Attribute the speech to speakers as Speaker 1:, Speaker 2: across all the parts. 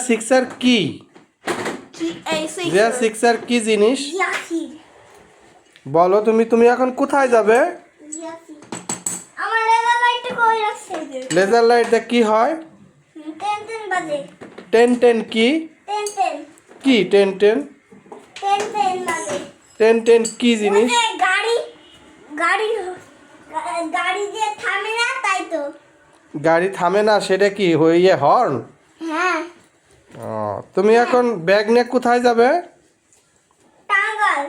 Speaker 1: সিক্সার কি? রিয়া সিক্সার কি জিনিস বলো তুমি এখন কোথায় যাবে? লেজার লাইট কি হয়? টেন টেন কি কি টেন টেন টেন টেন কি জিনিস? গাড়ি থামে না সেটা কি হইয়ে হর্ন?
Speaker 2: হ্যাঁ।
Speaker 1: তুমি এখন ব্যাগ নিয়ে কোথায় যাবে?
Speaker 2: টাঙ্গাইল।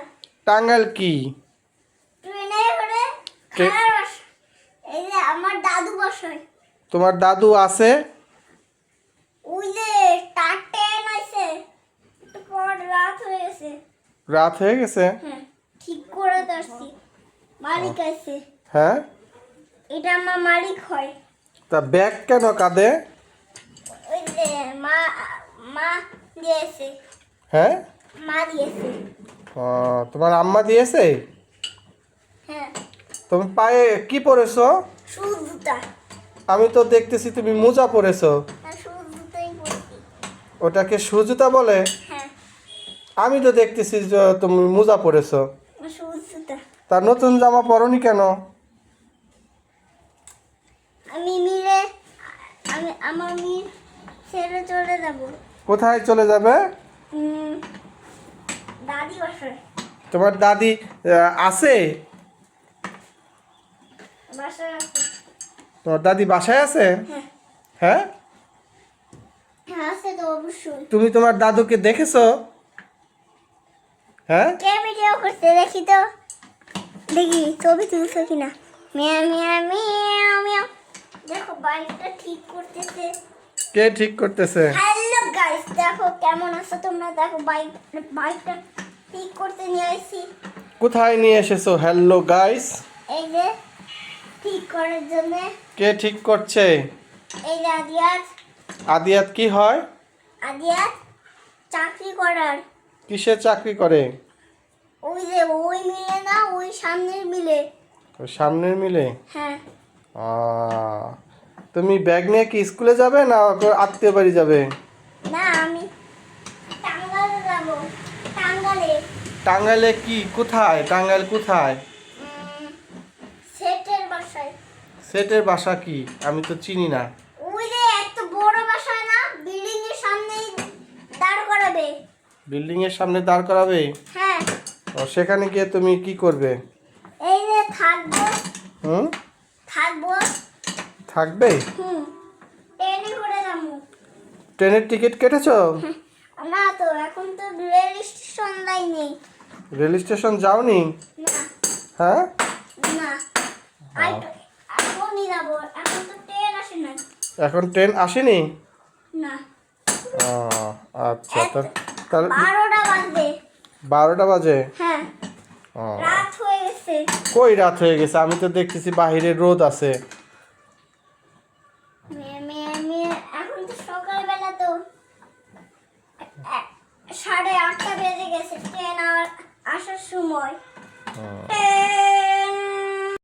Speaker 1: টাঙ্গাইল কি?
Speaker 2: ট্রেনে করে এই যে আমার দাদু বসে।
Speaker 1: তোমার দাদু আছে?
Speaker 2: ওই যে ট্রেন আছে। একটু পর রাত হয়ে গেছে।
Speaker 1: রাত হয়ে গেছে?
Speaker 2: হ্যাঁ, ঠিক করে দর্শি মালিক আছে।
Speaker 1: হ্যাঁ,
Speaker 2: এটা আমার মালিক হয়।
Speaker 1: তা ব্যাগ কেন কাঁদে?
Speaker 2: ওই যে মা দিয়েছে।
Speaker 1: হ্যাঁ,
Speaker 2: মা দিয়েছে।
Speaker 1: তোমার আম্মা দিয়েছে?
Speaker 2: হ্যাঁ।
Speaker 1: তুমি পায়ে কি পরেছো?
Speaker 2: শু জুতা।
Speaker 1: আমি তো দেখতেছি তুমি মোজা পরেছো।
Speaker 2: হ্যাঁ, শু জুতাই পরছি।
Speaker 1: ওটাকে শু জুতা বলে?
Speaker 2: হ্যাঁ।
Speaker 1: আমি তো দেখতেছি যে তুমি মোজা পরেছো।
Speaker 2: শু জুতা।
Speaker 1: তার নতুন জামা পরনি কেন?
Speaker 2: আমার মেয়ে ছেড়ে চলে যাব।
Speaker 1: কোথায় চলে যাবে?
Speaker 2: দাদি বাসায়।
Speaker 1: তোমার দাদি আছে?
Speaker 2: বাসায় আছে।
Speaker 1: তোমার দাদি বাসায় আছে?
Speaker 2: হ্যাঁ।
Speaker 1: হ্যাঁ,
Speaker 2: হ্যাঁ আছে তো অবশ্যই।
Speaker 1: তুমি তোমার দাদুকে দেখেছো? হ্যাঁ,
Speaker 2: কে ভিডিও করতে দেখি তো, দেখি ছবি তুলছো কিনা। মিয়া মিয়া মিয়া মিয়া। দেখো বাইকটা ঠিক করতেছে।
Speaker 1: কে ঠিক করতেছে?
Speaker 2: হ্যালো গাইস, দেখো কেমন আছো তোমরা। দেখো বাইকটা ঠিক করতে নিয়ে আসছি।
Speaker 1: কোথায় নিয়ে এসেছো? হ্যালো গাইস,
Speaker 2: এই যে ঠিক করার জন্য।
Speaker 1: কে ঠিক করছে?
Speaker 2: এই যে আদিয়াত।
Speaker 1: আদিয়াত কি হয়?
Speaker 2: আদিয়াত চাকরি করার।
Speaker 1: কিসের চাকরি করে?
Speaker 2: ওই যে ওই মিলে না, ওই সামনের মিলে।
Speaker 1: ওই সামনের মিলে?
Speaker 2: হ্যাঁ।
Speaker 1: তুমি ব্যাগ নিয়ে কি স্কুলে যাবে না আত্মীয় বাড়ি যাবে?
Speaker 2: না, আমি টাঙ্গাইলে যাব। টাঙ্গাইলে।
Speaker 1: টাঙ্গাইলে কি কোথায়? টাঙ্গাইল কোথায়?
Speaker 2: সেটের বাসায়।
Speaker 1: সেটের বাসা কি? আমি তো চিনি না।
Speaker 2: ওই যে এত বড় বাসা না, বিল্ডিং এর সামনেই দাঁড় করাবে।
Speaker 1: বিল্ডিং এর সামনে দাঁড় করাবে?
Speaker 2: হ্যাঁ।
Speaker 1: সেখানে গিয়ে তুমি কি করবে?
Speaker 2: এই যে থাকবো।
Speaker 1: হুম,
Speaker 2: থাকবো।
Speaker 1: থাকবে?
Speaker 2: ট্রেনে করে যাবো।
Speaker 1: ট্রেনের টিকিট কেটেছো?
Speaker 2: না তো, এখন তো রেল স্টেশন যাইনি।
Speaker 1: রেল স্টেশন যাওনি?
Speaker 2: না।
Speaker 1: হ্যাঁ,
Speaker 2: না, এখনই যাবো। এখন তো ট্রেন আসে না।
Speaker 1: এখন ট্রেন আসেনি?
Speaker 2: না।
Speaker 1: আচ্ছা, তাহলে
Speaker 2: 12টা বাজে।
Speaker 1: 12টা বাজে?
Speaker 2: হ্যাঁ। রাত হয়ে গেছে।
Speaker 1: কই রাত হয়ে গেছে? আমি তো দেখতেছি বাহিরে রোদ আছে।
Speaker 2: এখন তো সকালবেলা তো 8:30 বেজে গেছে ট্রেন আসার সময়।